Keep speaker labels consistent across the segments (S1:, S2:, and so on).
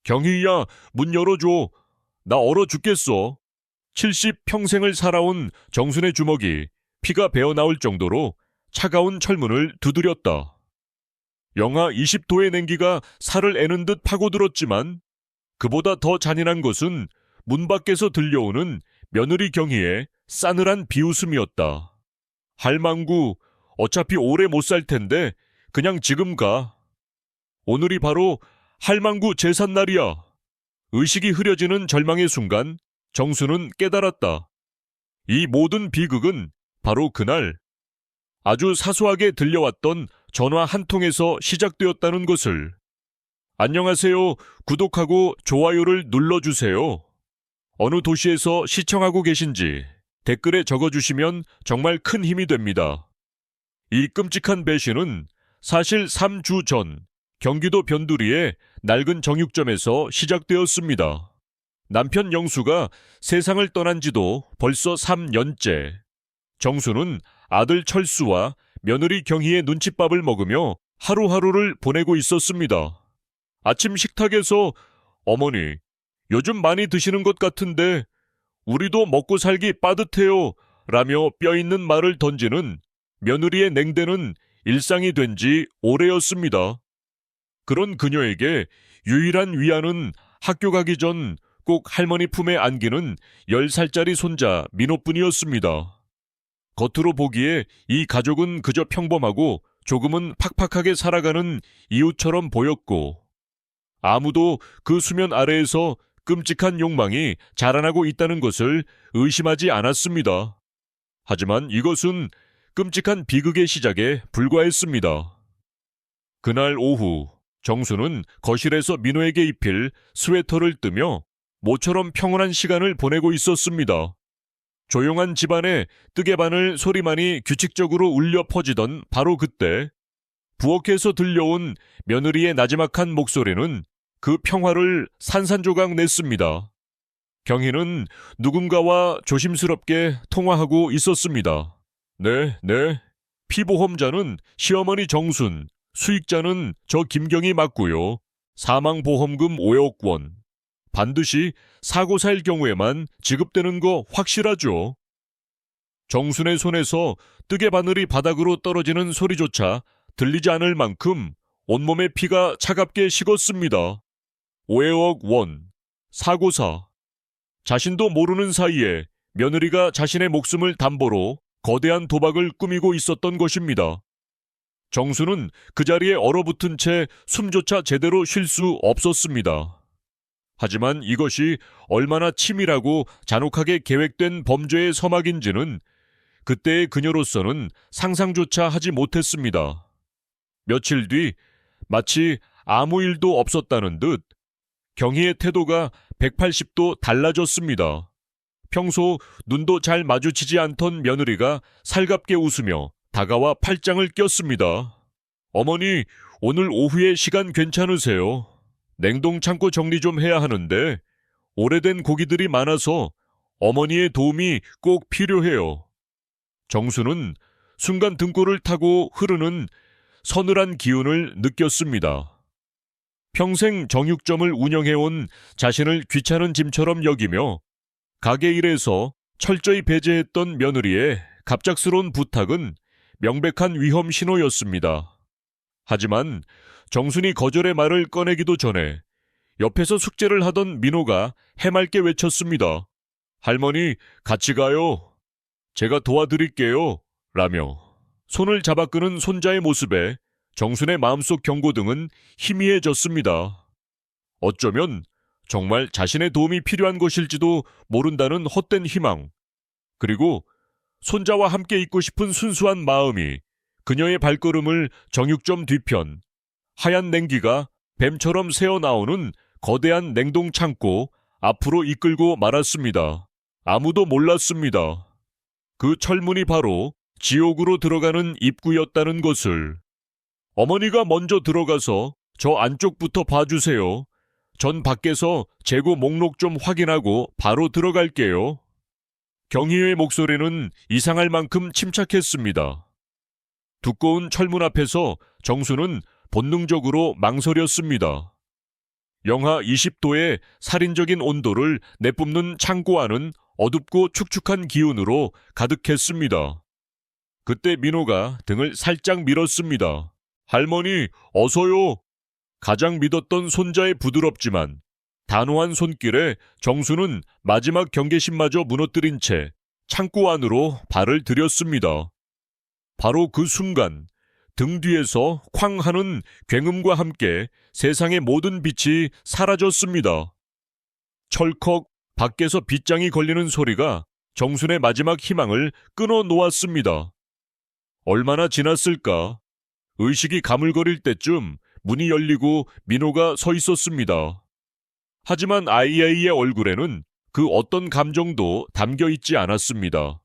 S1: 경희야, 문 열어줘. 나 얼어 죽겠어. 70평생을 살아온 정순의 주먹이 피가 배어나올 정도로 차가운 철문을 두드렸다. 영하 20도의 냉기가 살을 애는 듯 파고들었지만 그보다 더 잔인한 것은 문 밖에서 들려오는 며느리 경희의 싸늘한 비웃음이었다. 할망구, 어차피 오래 못 살 텐데 그냥 지금 가. 오늘이 바로 할망구 제삿날이야. 의식이 흐려지는 절망의 순간 정수는 깨달았다. 이 모든 비극은 바로 그날 아주 사소하게 들려왔던 전화 한 통에서 시작되었다는 것을. 안녕하세요. 구독하고 좋아요를 눌러주세요. 어느 도시에서 시청하고 계신지 댓글에 적어주시면 정말 큰 힘이 됩니다. 이 끔찍한 배신은 사실 3주 전 경기도 변두리의 낡은 정육점에서 시작되었습니다. 남편 영수가 세상을 떠난 지도 벌써 3년째. 정수는 아들 철수와 며느리 경희의 눈칫밥을 먹으며 하루하루를 보내고 있었습니다. 아침 식탁에서 어머니, 요즘 많이 드시는 것 같은데 우리도 먹고 살기 빠듯해요 라며 뼈있는 말을 던지는 며느리의 냉대는 일상이 된 지 오래였습니다. 그런 그녀에게 유일한 위안은 학교 가기 전 꼭 할머니 품에 안기는 10살짜리 손자 민호뿐이었습니다. 겉으로 보기에 이 가족은 그저 평범하고 조금은 팍팍하게 살아가는 이웃처럼 보였고 아무도 그 수면 아래에서 끔찍한 욕망이 자라나고 있다는 것을 의심하지 않았습니다. 하지만 이것은 끔찍한 비극의 시작에 불과했습니다. 그날 오후 정수는 거실에서 민호에게 입힐 스웨터를 뜨며 모처럼 평온한 시간을 보내고 있었습니다. 조용한 집안에 뜨개바늘 소리만이 규칙적으로 울려 퍼지던 바로 그때 부엌에서 들려온 며느리의 나지막한 목소리는 그 평화를 산산조각 냈습니다. 경희는 누군가와 조심스럽게 통화하고 있었습니다. 네. 피보험자는 시어머니 정순, 수익자는 저 김경희 맞고요. 사망보험금 5억 원. 반드시 사고 살 경우에만 지급되는 거 확실하죠. 정순의 손에서 뜨개 바늘이 바닥으로 떨어지는 소리조차 들리지 않을 만큼 온몸의 피가 차갑게 식었습니다. 5억 원, 사고사. 자신도 모르는 사이에 며느리가 자신의 목숨을 담보로 거대한 도박을 꾸미고 있었던 것입니다. 정수는 그 자리에 얼어붙은 채 숨조차 제대로 쉴 수 없었습니다. 하지만 이것이 얼마나 치밀하고 잔혹하게 계획된 범죄의 서막인지는 그때의 그녀로서는 상상조차 하지 못했습니다. 며칠 뒤 마치 아무 일도 없었다는 듯 경희의 태도가 180도 달라졌습니다. 평소 눈도 잘 마주치지 않던 며느리가 살갑게 웃으며 다가와 팔짱을 꼈습니다. 어머니, 오늘 오후에 시간 괜찮으세요? 냉동 창고 정리 좀 해야 하는데 오래된 고기들이 많아서 어머니의 도움이 꼭 필요해요. 정수는 순간 등골을 타고 흐르는 서늘한 기운을 느꼈습니다. 평생 정육점을 운영해온 자신을 귀찮은 짐처럼 여기며 가게 일에서 철저히 배제했던 며느리의 갑작스러운 부탁은 명백한 위험 신호였습니다. 하지만 정순이 거절의 말을 꺼내기도 전에 옆에서 숙제를 하던 민호가 해맑게 외쳤습니다. 할머니, 같이 가요. 제가 도와드릴게요. 라며 손을 잡아 끄는 손자의 모습에 정순의 마음속 경고등은 희미해졌습니다. 어쩌면 정말 자신의 도움이 필요한 것일지도 모른다는 헛된 희망, 그리고 손자와 함께 있고 싶은 순수한 마음이 그녀의 발걸음을 정육점 뒤편, 하얀 냉기가 뱀처럼 새어나오는 거대한 냉동 창고 앞으로 이끌고 말았습니다. 아무도 몰랐습니다. 그 철문이 바로 지옥으로 들어가는 입구였다는 것을. 어머니가 먼저 들어가서 저 안쪽부터 봐주세요. 전 밖에서 재고 목록 좀 확인하고 바로 들어갈게요. 경희의 목소리는 이상할 만큼 침착했습니다. 두꺼운 철문 앞에서 정수는 본능적으로 망설였습니다. 영하 20도의 살인적인 온도를 내뿜는 창고 안은 어둡고 축축한 기운으로 가득했습니다. 그때 민호가 등을 살짝 밀었습니다. 할머니, 어서요. 가장 믿었던 손자의 부드럽지만 단호한 손길에 정수는 마지막 경계심마저 무너뜨린 채 창고 안으로 발을 들였습니다. 바로 그 순간 등 뒤에서 쾅 하는 굉음과 함께 세상의 모든 빛이 사라졌습니다. 철컥 밖에서 빗장이 걸리는 소리가 정순의 마지막 희망을 끊어 놓았습니다. 얼마나 지났을까? 의식이 가물거릴 때쯤 문이 열리고 민호가 서 있었습니다. 하지만 아이아이의 얼굴에는 그 어떤 감정도 담겨 있지 않았습니다.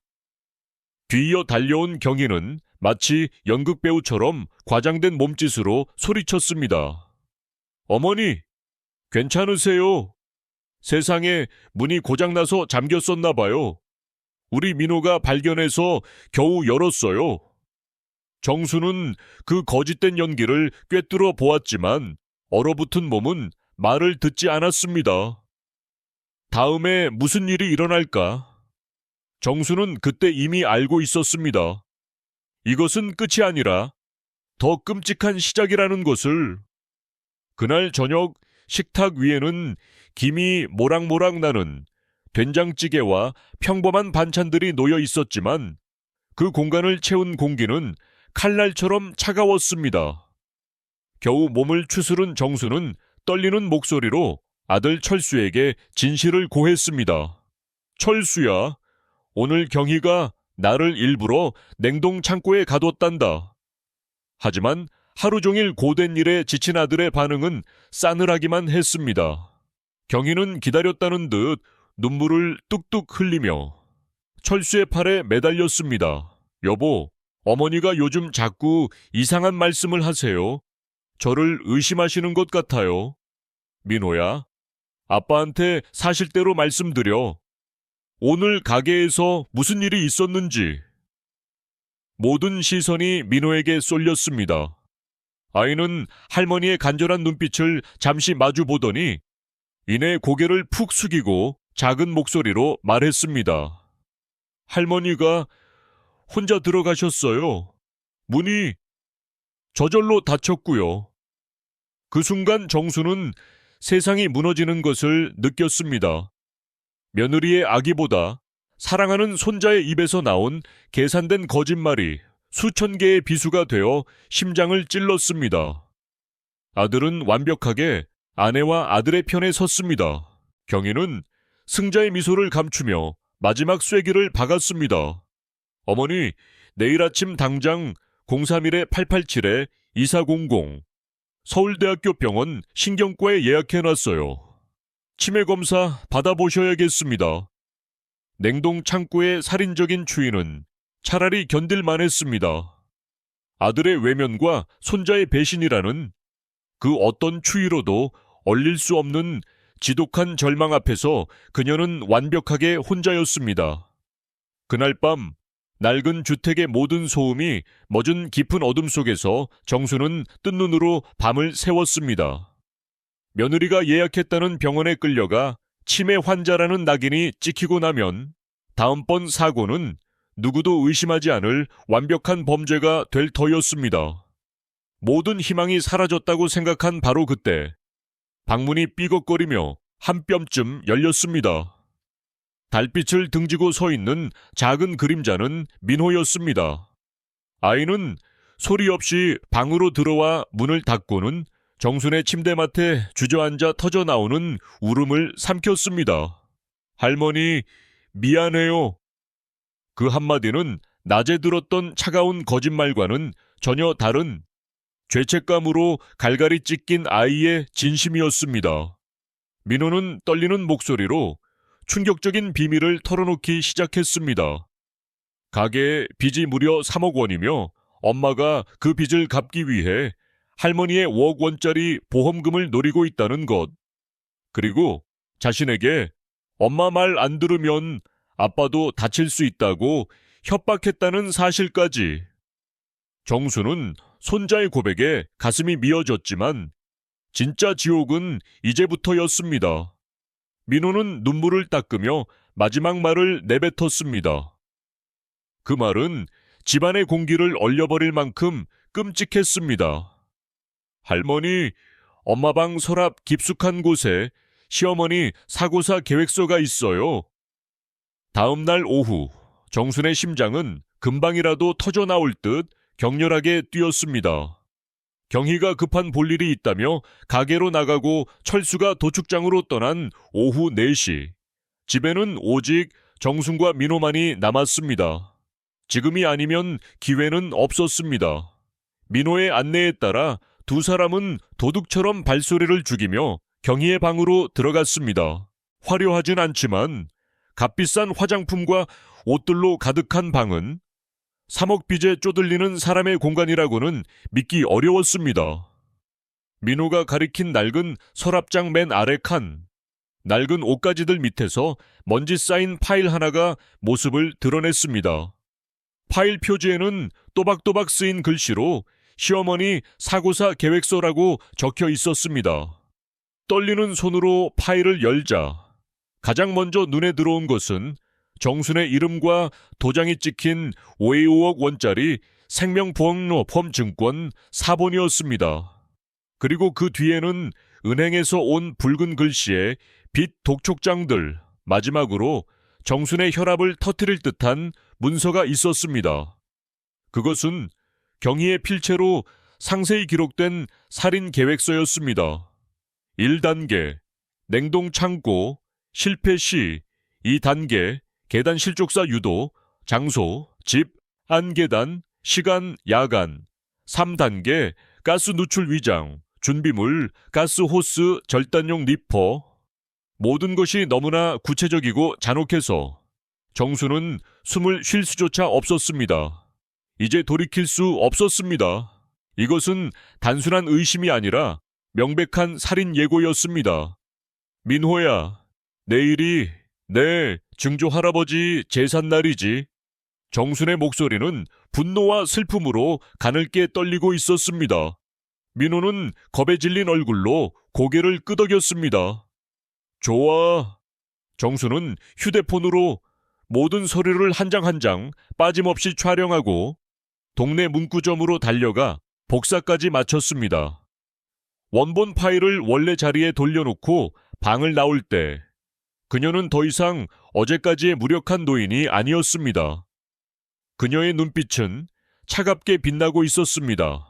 S1: 뒤이어 달려온 경희는 마치 연극배우처럼 과장된 몸짓으로 소리쳤습니다. 어머니, 괜찮으세요? 세상에 문이 고장나서 잠겼었나 봐요. 우리 민호가 발견해서 겨우 열었어요. 정수는 그 거짓된 연기를 꿰뚫어 보았지만 얼어붙은 몸은 말을 듣지 않았습니다. 다음에 무슨 일이 일어날까? 정수는 그때 이미 알고 있었습니다. 이것은 끝이 아니라 더 끔찍한 시작이라는 것을. 그날 저녁 식탁 위에는 김이 모락모락 나는 된장찌개와 평범한 반찬들이 놓여 있었지만 그 공간을 채운 공기는 칼날처럼 차가웠습니다. 겨우 몸을 추스른 정수는 떨리는 목소리로 아들 철수에게 진실을 고했습니다. 철수야, 오늘 경희가 나를 일부러 냉동 창고에 가뒀단다. 하지만 하루 종일 고된 일에 지친 아들의 반응은 싸늘하기만 했습니다. 경희는 기다렸다는 듯 눈물을 뚝뚝 흘리며 철수의 팔에 매달렸습니다. 여보, 어머니가 요즘 자꾸 이상한 말씀을 하세요. 저를 의심하시는 것 같아요. 민호야, 아빠한테 사실대로 말씀드려. 오늘 가게에서 무슨 일이 있었는지. 모든 시선이 민호에게 쏠렸습니다. 아이는 할머니의 간절한 눈빛을 잠시 마주 보더니 이내 고개를 푹 숙이고 작은 목소리로 말했습니다. 할머니가 혼자 들어가셨어요. 문이 저절로 닫혔고요. 그 순간 정수는 세상이 무너지는 것을 느꼈습니다. 며느리의 아기보다 사랑하는 손자의 입에서 나온 계산된 거짓말이 수천 개의 비수가 되어 심장을 찔렀습니다. 아들은 완벽하게 아내와 아들의 편에 섰습니다. 경희는 승자의 미소를 감추며 마지막 쐐기를 박았습니다. 어머니, 내일 아침 당장 031-887-2400 서울대학교 병원 신경과에 예약해놨어요. 치매 검사 받아보셔야겠습니다. 냉동 창고의 살인적인 추위는 차라리 견딜만 했습니다. 아들의 외면과 손자의 배신이라는 그 어떤 추위로도 얼릴 수 없는 지독한 절망 앞에서 그녀는 완벽하게 혼자였습니다. 그날 밤 낡은 주택의 모든 소음이 멎은 깊은 어둠 속에서 정수는 뜬 눈으로 밤을 새웠습니다. 며느리가 예약했다는 병원에 끌려가 치매 환자라는 낙인이 찍히고 나면 다음번 사고는 누구도 의심하지 않을 완벽한 범죄가 될 터였습니다. 모든 희망이 사라졌다고 생각한 바로 그때 방문이 삐걱거리며 한 뼘쯤 열렸습니다. 달빛을 등지고 서 있는 작은 그림자는 민호였습니다. 아이는 소리 없이 방으로 들어와 문을 닫고는 정순의 침대맡에 주저앉아 터져나오는 울음을 삼켰습니다. 할머니, 미안해요. 그 한마디는 낮에 들었던 차가운 거짓말과는 전혀 다른 죄책감으로 갈갈이 찢긴 아이의 진심이었습니다. 민호는 떨리는 목소리로 충격적인 비밀을 털어놓기 시작했습니다. 가게에 빚이 무려 3억 원이며 엄마가 그 빚을 갚기 위해 할머니의 5억 원짜리 보험금을 노리고 있다는 것. 그리고 자신에게 엄마 말 안 들으면 아빠도 다칠 수 있다고 협박했다는 사실까지. 정수는 손자의 고백에 가슴이 미어졌지만 진짜 지옥은 이제부터였습니다. 민호는 눈물을 닦으며 마지막 말을 내뱉었습니다. 그 말은 집안의 공기를 얼려버릴 만큼 끔찍했습니다. 할머니, 엄마 방 서랍 깊숙한 곳에 시어머니 사고사 계획서가 있어요. 다음 날 오후, 정순의 심장은 금방이라도 터져 나올 듯 격렬하게 뛰었습니다. 경희가 급한 볼일이 있다며 가게로 나가고 철수가 도축장으로 떠난 오후 4시. 집에는 오직 정순과 민호만이 남았습니다. 지금이 아니면 기회는 없었습니다. 민호의 안내에 따라 두 사람은 도둑처럼 발소리를 죽이며 경희의 방으로 들어갔습니다. 화려하진 않지만 값비싼 화장품과 옷들로 가득한 방은 3억 빚에 쪼들리는 사람의 공간이라고는 믿기 어려웠습니다. 민호가 가리킨 낡은 서랍장 맨 아래 칸, 낡은 옷가지들 밑에서 먼지 쌓인 파일 하나가 모습을 드러냈습니다. 파일 표지에는 또박또박 쓰인 글씨로 시어머니 사고사 계획서라고 적혀 있었습니다. 떨리는 손으로 파일을 열자 가장 먼저 눈에 들어온 것은 정순의 이름과 도장이 찍힌 5억 원짜리 생명보험료 펌증권 4번이었습니다. 그리고 그 뒤에는 은행에서 온 붉은 글씨에 빚 독촉장들, 마지막으로 정순의 혈압을 터뜨릴 듯한 문서가 있었습니다. 그것은 경희의 필체로 상세히 기록된 살인 계획서였습니다. 1단계, 냉동 창고, 실패 시, 2단계, 계단 실족사 유도, 장소, 집, 안계단, 시간, 야간, 3단계, 가스 누출 위장, 준비물, 가스 호스, 절단용 니퍼. 모든 것이 너무나 구체적이고 잔혹해서 정수는 숨을 쉴 수조차 없었습니다. 이제 돌이킬 수 없었습니다. 이것은 단순한 의심이 아니라 명백한 살인 예고였습니다. 민호야, 내일이 내 증조 할아버지 제삿날이지. 정순의 목소리는 분노와 슬픔으로 가늘게 떨리고 있었습니다. 민호는 겁에 질린 얼굴로 고개를 끄덕였습니다. 좋아. 정수는 휴대폰으로 모든 서류를 한 장 한 장 빠짐없이 촬영하고 동네 문구점으로 달려가 복사까지 마쳤습니다. 원본 파일을 원래 자리에 돌려놓고 방을 나올 때 그녀는 더 이상 어제까지의 무력한 노인이 아니었습니다. 그녀의 눈빛은 차갑게 빛나고 있었습니다.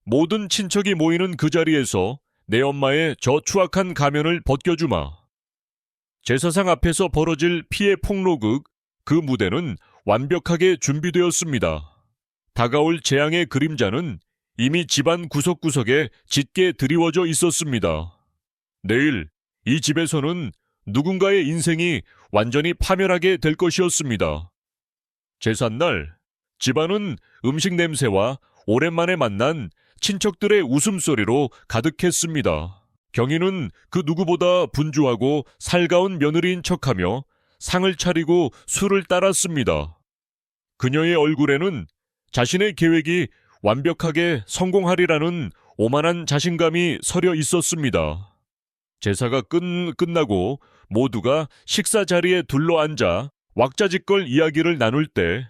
S1: 모든 친척이 모이는 그 자리에서 내 엄마의 저 추악한 가면을 벗겨주마. 제사상 앞에서 벌어질 피해 폭로극, 그 무대는 완벽하게 준비되었습니다. 다가올 재앙의 그림자는 이미 집안 구석구석에 짙게 드리워져 있었습니다. 내일 이 집에서는 누군가의 인생이 완전히 파멸하게 될 것이었습니다. 제삿날, 집안은 음식 냄새와 오랜만에 만난 친척들의 웃음소리로 가득했습니다. 경희는 그 누구보다 분주하고 살가운 며느리인 척하며 상을 차리고 술을 따랐습니다. 그녀의 얼굴에는 자신의 계획이 완벽하게 성공하리라는 오만한 자신감이 서려 있었습니다. 제사가 끝나고 모두가 식사 자리에 둘러앉아 왁자지껄 이야기를 나눌 때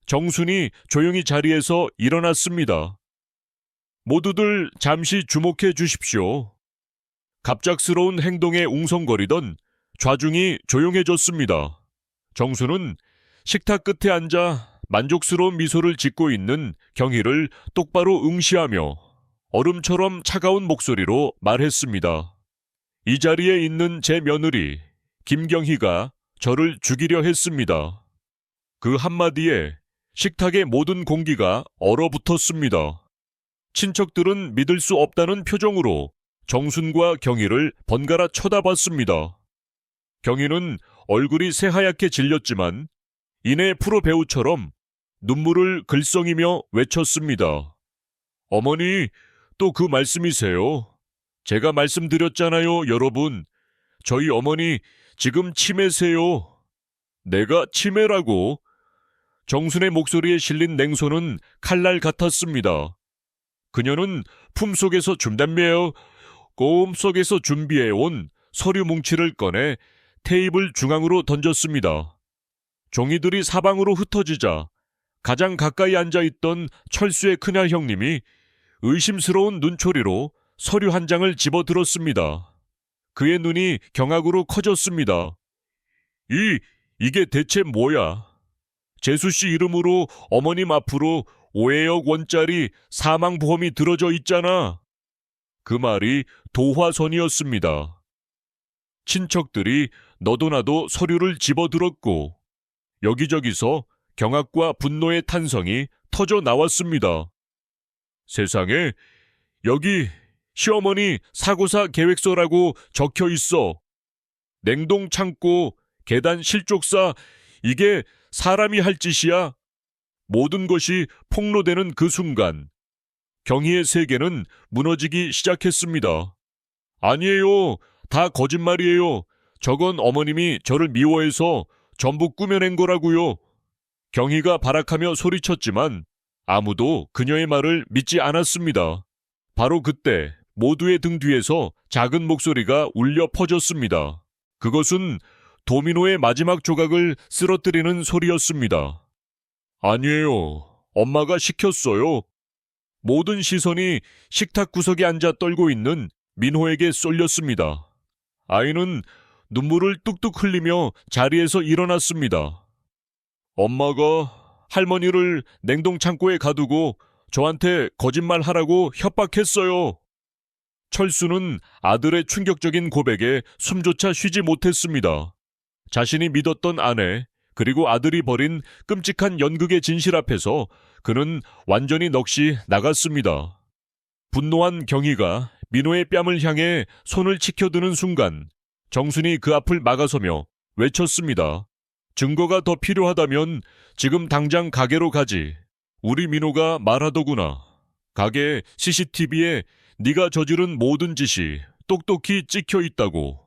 S1: 정순이 조용히 자리에서 일어났습니다. 모두들 잠시 주목해 주십시오. 갑작스러운 행동에 웅성거리던 좌중이 조용해졌습니다. 정수는 식탁 끝에 앉아 만족스러운 미소를 짓고 있는 경희를 똑바로 응시하며 얼음처럼 차가운 목소리로 말했습니다. 이 자리에 있는 제 며느리 김경희가 저를 죽이려 했습니다. 그 한마디에 식탁의 모든 공기가 얼어붙었습니다. 친척들은 믿을 수 없다는 표정으로 정순과 경희를 번갈아 쳐다봤습니다. 경희는 얼굴이 새하얗게 질렸지만 이내 프로 배우처럼 눈물을 글썽이며 외쳤습니다. 어머니, 또 그 말씀이세요? 제가 말씀드렸잖아요, 여러분. 저희 어머니 지금 치매세요. 내가 치매라고? 정순의 목소리에 실린 냉소는 칼날 같았습니다. 그녀는 품속에서 준담매요. 꼼속에서 준비해온 서류 뭉치를 꺼내 테이블 중앙으로 던졌습니다. 종이들이 사방으로 흩어지자 가장 가까이 앉아있던 철수의 큰아 형님이 의심스러운 눈초리로 서류 한 장을 집어들었습니다. 그의 눈이 경악으로 커졌습니다. 이게 대체 뭐야? 재수씨 이름으로 어머님 앞으로 5억 원짜리 사망보험이 들어져 있잖아. 그 말이 도화선이었습니다. 친척들이 너도나도 서류를 집어들었고 여기저기서 경악과 분노의 탄성이 터져 나왔습니다. 세상에, 여기 시어머니 사고사 계획서라고 적혀 있어. 냉동 창고, 계단 실족사, 이게 사람이 할 짓이야? 모든 것이 폭로되는 그 순간 경희의 세계는 무너지기 시작했습니다. 아니에요. 다 거짓말이에요. 저건 어머님이 저를 미워해서 전부 꾸며낸 거라고요. 경희가 발악하며 소리쳤지만 아무도 그녀의 말을 믿지 않았습니다. 바로 그때 모두의 등 뒤에서 작은 목소리가 울려 퍼졌습니다. 그것은 도미노의 마지막 조각을 쓰러뜨리는 소리였습니다. 아니에요. 엄마가 시켰어요. 모든 시선이 식탁 구석에 앉아 떨고 있는 민호에게 쏠렸습니다. 아이는 눈물을 뚝뚝 흘리며 자리에서 일어났습니다. 엄마가 할머니를 냉동 창고에 가두고 저한테 거짓말하라고 협박했어요. 철수는 아들의 충격적인 고백에 숨조차 쉬지 못했습니다. 자신이 믿었던 아내, 그리고 아들이 벌인 끔찍한 연극의 진실 앞에서 그는 완전히 넋이 나갔습니다. 분노한 경희가 민호의 뺨을 향해 손을 치켜드는 순간 정순이 그 앞을 막아서며 외쳤습니다. 증거가 더 필요하다면 지금 당장 가게로 가지. 우리 민호가 말하더구나. 가게 CCTV에 네가 저지른 모든 짓이 똑똑히 찍혀 있다고.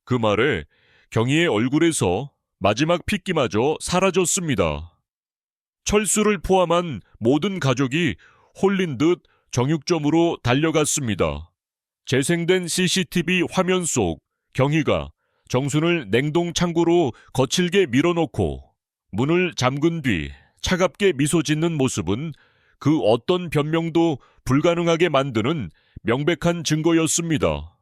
S1: 그 말에 경희의 얼굴에서 마지막 핏기마저 사라졌습니다. 철수를 포함한 모든 가족이 홀린 듯 정육점으로 달려갔습니다. 재생된 CCTV 화면 속 경희가 정순을 냉동 창고로 거칠게 밀어넣고 문을 잠근 뒤 차갑게 미소 짓는 모습은 그 어떤 변명도 불가능하게 만드는 명백한 증거였습니다.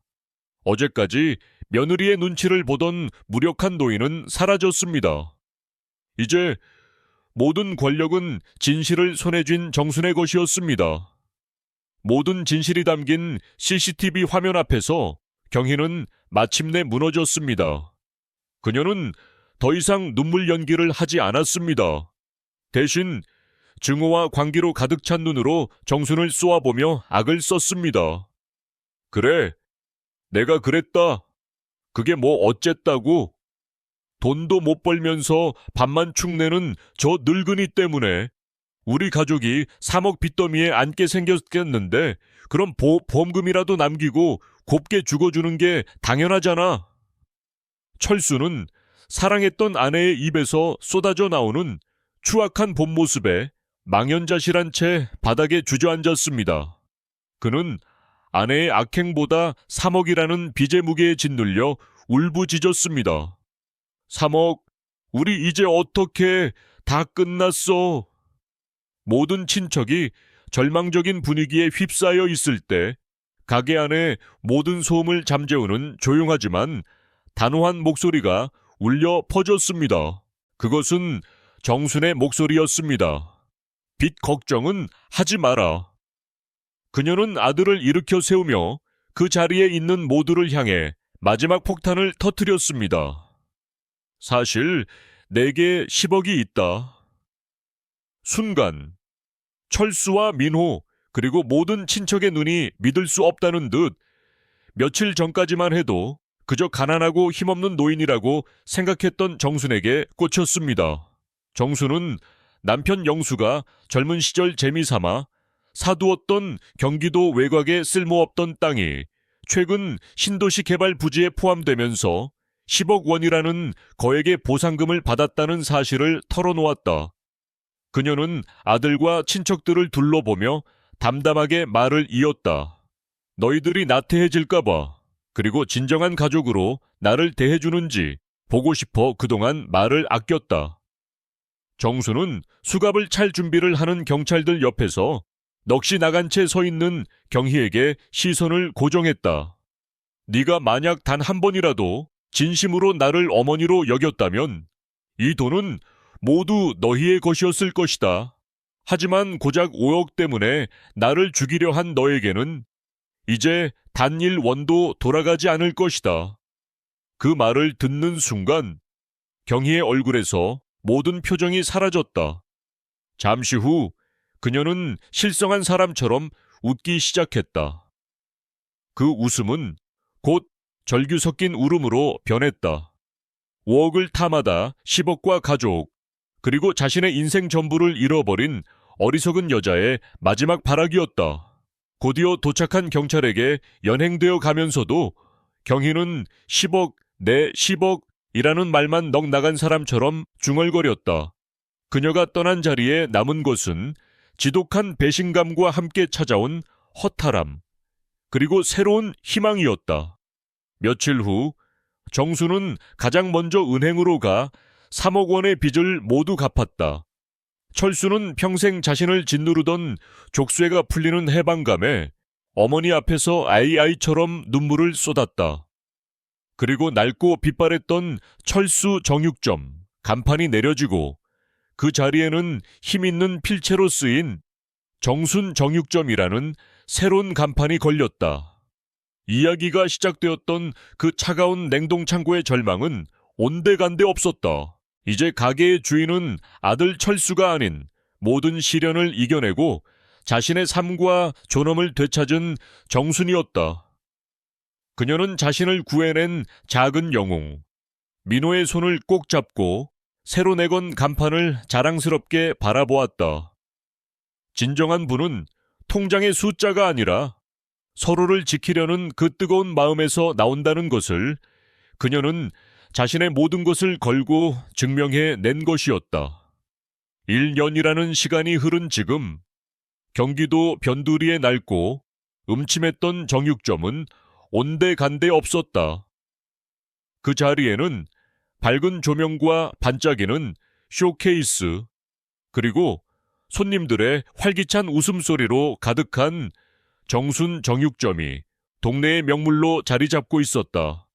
S1: 어제까지 며느리의 눈치를 보던 무력한 노인은 사라졌습니다. 이제 모든 권력은 진실을 손에 쥔 정순의 것이었습니다. 모든 진실이 담긴 CCTV 화면 앞에서 경희는 마침내 무너졌습니다. 그녀는 더 이상 눈물 연기를 하지 않았습니다. 대신 증오와 광기로 가득 찬 눈으로 정순을 쏘아보며 악을 썼습니다. 그래, 내가 그랬다. 그게 뭐 어쨌다고? 돈도 못 벌면서 밥만 축내는 저 늙은이 때문에 우리 가족이 3억 빚더미에 앉게 생겼겠는데 그럼 보험금이라도 남기고 곱게 죽어주는 게 당연하잖아. 철수는 사랑했던 아내의 입에서 쏟아져 나오는 추악한 본 모습에 망연자실한 채 바닥에 주저앉았습니다. 그는 아내의 악행보다 3억이라는 빚의 무게에 짓눌려 울부짖었습니다. 3억, 우리 이제 어떻게 다 끝났어. 모든 친척이 절망적인 분위기에 휩싸여 있을 때 가게 안에 모든 소음을 잠재우는 조용하지만 단호한 목소리가 울려 퍼졌습니다. 그것은 정순의 목소리였습니다. 빚 걱정은 하지 마라. 그녀는 아들을 일으켜 세우며 그 자리에 있는 모두를 향해 마지막 폭탄을 터뜨렸습니다. 사실 내게 10억이 있다. 순간 철수와 민호 그리고 모든 친척의 눈이 믿을 수 없다는 듯 며칠 전까지만 해도 그저 가난하고 힘없는 노인이라고 생각했던 정순에게 꽂혔습니다. 정순은 남편 영수가 젊은 시절 재미삼아 사두었던 경기도 외곽에 쓸모없던 땅이 최근 신도시 개발 부지에 포함되면서 10억 원이라는 거액의 보상금을 받았다는 사실을 털어놓았다. 그녀는 아들과 친척들을 둘러보며 담담하게 말을 이었다. 너희들이 나태해질까봐, 그리고 진정한 가족으로 나를 대해주는지 보고 싶어 그동안 말을 아꼈다. 정수는 수갑을 찰 준비를 하는 경찰들 옆에서 넋이 나간 채 서 있는 경희에게 시선을 고정했다. 네가 만약 단 한 번이라도 진심으로 나를 어머니로 여겼다면 이 돈은 모두 너희의 것이었을 것이다. 하지만 고작 5억 때문에 나를 죽이려 한 너에게는 이제 단일 원도 돌아가지 않을 것이다. 그 말을 듣는 순간 경희의 얼굴에서 모든 표정이 사라졌다. 잠시 후 그녀는 실성한 사람처럼 웃기 시작했다. 그 웃음은 곧 절규 섞인 울음으로 변했다. 5억을 탐하다 10억과 가족, 그리고 자신의 인생 전부를 잃어버린 어리석은 여자의 마지막 발악이었다. 곧이어 도착한 경찰에게 연행되어 가면서도 경희는 10억, 내 10억이라는 말만 넋 나간 사람처럼 중얼거렸다. 그녀가 떠난 자리에 남은 것은 지독한 배신감과 함께 찾아온 허탈함, 그리고 새로운 희망이었다. 며칠 후 정수는 가장 먼저 은행으로 가 3억 원의 빚을 모두 갚았다. 철수는 평생 자신을 짓누르던 족쇄가 풀리는 해방감에 어머니 앞에서 아이처럼 눈물을 쏟았다. 그리고 낡고 빛바랬던 철수 정육점 간판이 내려지고 그 자리에는 힘있는 필체로 쓰인 정순 정육점이라는 새로운 간판이 걸렸다. 이야기가 시작되었던 그 차가운 냉동창고의 절망은 온데간데 없었다. 이제 가게의 주인은 아들 철수가 아닌 모든 시련을 이겨내고 자신의 삶과 존엄을 되찾은 정순이었다. 그녀는 자신을 구해낸 작은 영웅, 민호의 손을 꼭 잡고 새로 내건 간판을 자랑스럽게 바라보았다. 진정한 부는 통장의 숫자가 아니라 서로를 지키려는 그 뜨거운 마음에서 나온다는 것을 그녀는 자신의 모든 것을 걸고 증명해 낸 것이었다. 1년이라는 시간이 흐른 지금 경기도 변두리에 낡고 음침했던 정육점은 온데간데 없었다. 그 자리에는 밝은 조명과 반짝이는 쇼케이스, 그리고 손님들의 활기찬 웃음소리로 가득한 정순 정육점이 동네의 명물로 자리 잡고 있었다.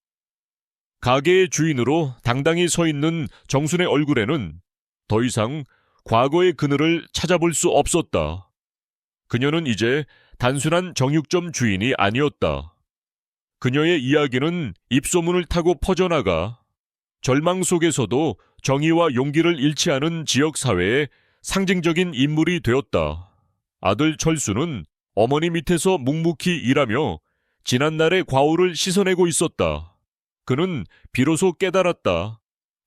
S1: 가게의 주인으로 당당히 서 있는 정순의 얼굴에는 더 이상 과거의 그늘을 찾아볼 수 없었다. 그녀는 이제 단순한 정육점 주인이 아니었다. 그녀의 이야기는 입소문을 타고 퍼져나가 절망 속에서도 정의와 용기를 잃지 않은 지역사회의 상징적인 인물이 되었다. 아들 철수는 어머니 밑에서 묵묵히 일하며 지난날의 과오를 씻어내고 있었다. 그는 비로소 깨달았다.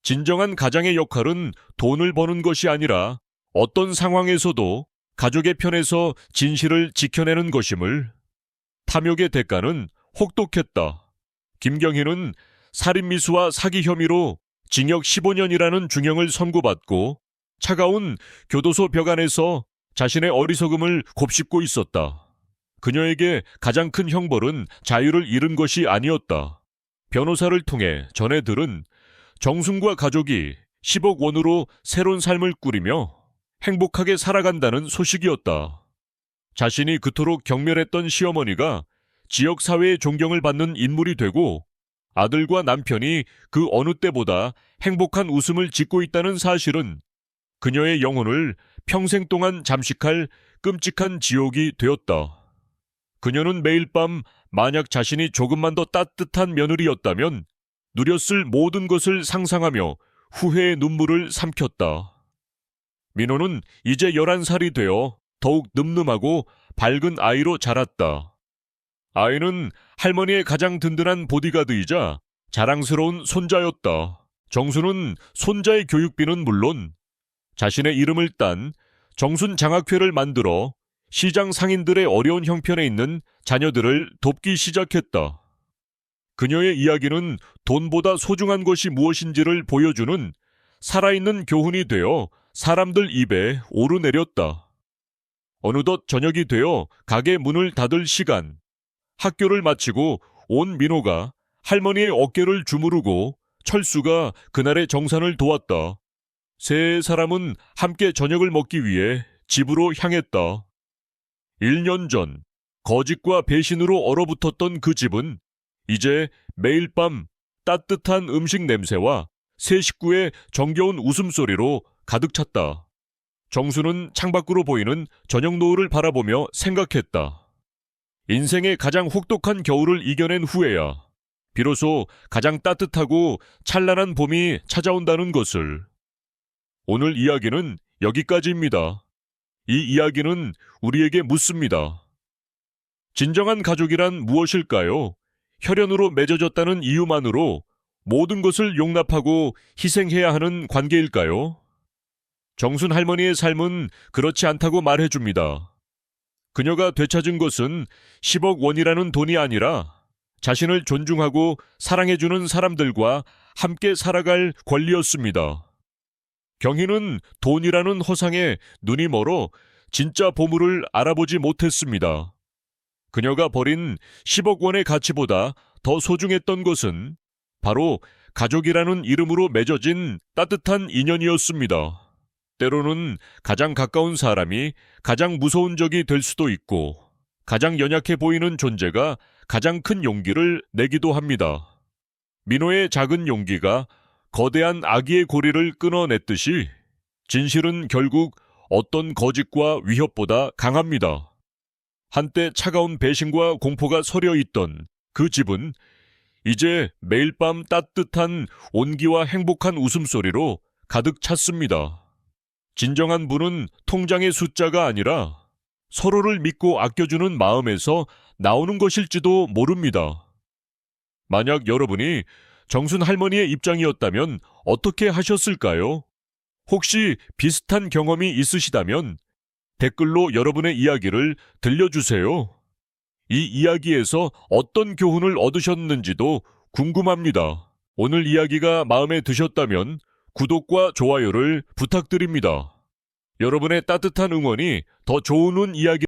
S1: 진정한 가장의 역할은 돈을 버는 것이 아니라 어떤 상황에서도 가족의 편에서 진실을 지켜내는 것임을. 탐욕의 대가는 혹독했다. 김경희는 살인미수와 사기 혐의로 징역 15년이라는 중형을 선고받고 차가운 교도소 벽 안에서 자신의 어리석음을 곱씹고 있었다. 그녀에게 가장 큰 형벌은 자유를 잃은 것이 아니었다. 변호사를 통해 전해 들은 정순과 가족이 10억 원으로 새로운 삶을 꾸리며 행복하게 살아간다는 소식이었다. 자신이 그토록 경멸했던 시어머니가 지역사회의 존경을 받는 인물이 되고 아들과 남편이 그 어느 때보다 행복한 웃음을 짓고 있다는 사실은 그녀의 영혼을 평생 동안 잠식할 끔찍한 지옥이 되었다. 그녀는 매일 밤 만약 자신이 조금만 더 따뜻한 며느리였다면 누렸을 모든 것을 상상하며 후회의 눈물을 삼켰다. 민호는 이제 11살이 되어 더욱 늠름하고 밝은 아이로 자랐다. 아이는 할머니의 가장 든든한 보디가드이자 자랑스러운 손자였다. 정수는 손자의 교육비는 물론 자신의 이름을 딴 정순 장학회를 만들어 시장 상인들의 어려운 형편에 있는 자녀들을 돕기 시작했다. 그녀의 이야기는 돈보다 소중한 것이 무엇인지를 보여주는 살아있는 교훈이 되어 사람들 입에 오르내렸다. 어느덧 저녁이 되어 가게 문을 닫을 시간. 학교를 마치고 온 민호가 할머니의 어깨를 주무르고 철수가 그날의 정산을 도왔다. 세 사람은 함께 저녁을 먹기 위해 집으로 향했다. 1년 전 거짓과 배신으로 얼어붙었던 그 집은 이제 매일 밤 따뜻한 음식 냄새와 세 식구의 정겨운 웃음소리로 가득 찼다. 정수는 창밖으로 보이는 저녁 노을을 바라보며 생각했다. 인생의 가장 혹독한 겨울을 이겨낸 후에야 비로소 가장 따뜻하고 찬란한 봄이 찾아온다는 것을. 오늘 이야기는 여기까지입니다. 이 이야기는 우리에게 묻습니다. 진정한 가족이란 무엇일까요? 혈연으로 맺어졌다는 이유만으로 모든 것을 용납하고 희생해야 하는 관계일까요? 정순 할머니의 삶은 그렇지 않다고 말해줍니다. 그녀가 되찾은 것은 10억 원이라는 돈이 아니라 자신을 존중하고 사랑해주는 사람들과 함께 살아갈 권리였습니다. 경희는 돈이라는 허상에 눈이 멀어 진짜 보물을 알아보지 못했습니다. 그녀가 버린 10억 원의 가치보다 더 소중했던 것은 바로 가족이라는 이름으로 맺어진 따뜻한 인연이었습니다. 때로는 가장 가까운 사람이 가장 무서운 적이 될 수도 있고, 가장 연약해 보이는 존재가 가장 큰 용기를 내기도 합니다. 민호의 작은 용기가 거대한 아기의 고리를 끊어냈듯이 진실은 결국 어떤 거짓과 위협보다 강합니다. 한때 차가운 배신과 공포가 서려 있던 그 집은 이제 매일 밤 따뜻한 온기와 행복한 웃음소리로 가득 찼습니다. 진정한 부는 통장의 숫자가 아니라 서로를 믿고 아껴주는 마음에서 나오는 것일지도 모릅니다. 만약 여러분이 정순 할머니의 입장이었다면 어떻게 하셨을까요? 혹시 비슷한 경험이 있으시다면 댓글로 여러분의 이야기를 들려주세요. 이 이야기에서 어떤 교훈을 얻으셨는지도 궁금합니다. 오늘 이야기가 마음에 드셨다면 구독과 좋아요를 부탁드립니다. 여러분의 따뜻한 응원이 더 좋은 이야기